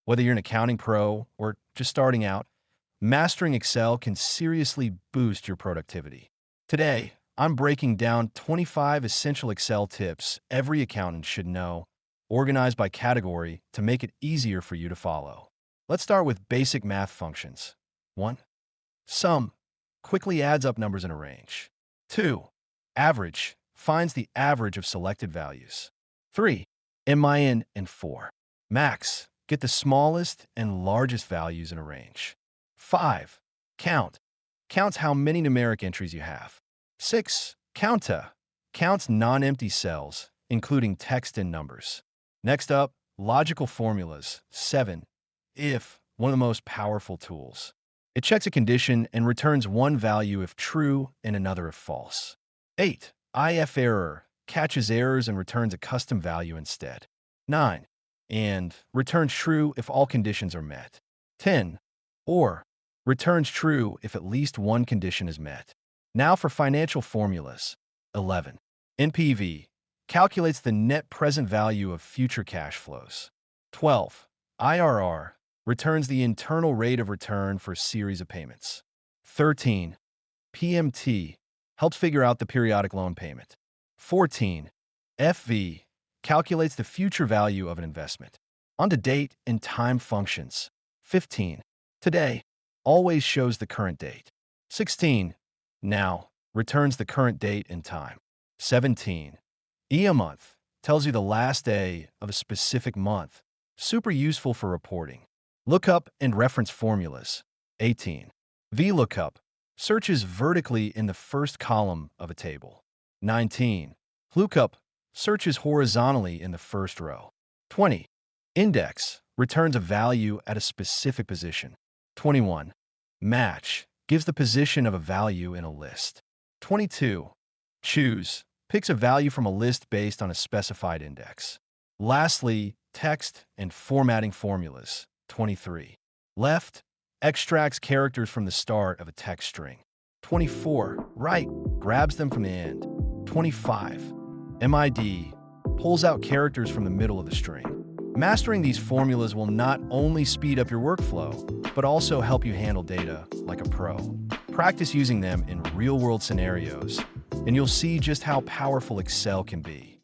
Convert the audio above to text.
Whether you're an accounting pro or just starting out, mastering Excel can seriously boost your productivity. Today, I'm breaking down 25 essential Excel tips every accountant should know, organized by category to make it easier for you to follow. Let's start with basic math functions. 1. Sum quickly adds up numbers in a range. 2. Average finds the average of selected values. 3. MIN and 4. Max get the smallest and largest values in a range. 5. Count counts how many numeric entries you have. 6. Counta counts non-empty cells, including text and numbers. Next up, logical formulas. 7. If, one of the most powerful tools. It checks a condition and returns one value if true and another if false. 8. If error catches errors and returns a custom value instead. 9. And returns true if all conditions are met. 10. Or returns true if at least one condition is met. Now for financial formulas. 11. NPV calculates the net present value of future cash flows. 12. IRR returns the internal rate of return for a series of payments. 13. PMT helps figure out the periodic loan payment. 14. FV calculates the future value of an investment. On to date and time functions. 15. Today always shows the current date. 16. Now returns the current date and time. 17. A month tells you the last day of a specific month. Super useful for reporting. Lookup and reference formulas. 18. VLOOKUP searches vertically in the first column of a table. 19. Lookup searches horizontally in the first row. 20. Index returns a value at a specific position. 21. Match gives the position of a value in a list. 22. Choose picks a value from a list based on a specified index. Lastly, text and formatting formulas. 23. Left extracts characters from the start of a text string. 24. Right grabs them from the end. 25. MID pulls out characters from the middle of the string. Mastering these formulas will not only speed up your workflow, but also help you handle data like a pro. Practice using them in real-world scenarios, and you'll see just how powerful Excel can be.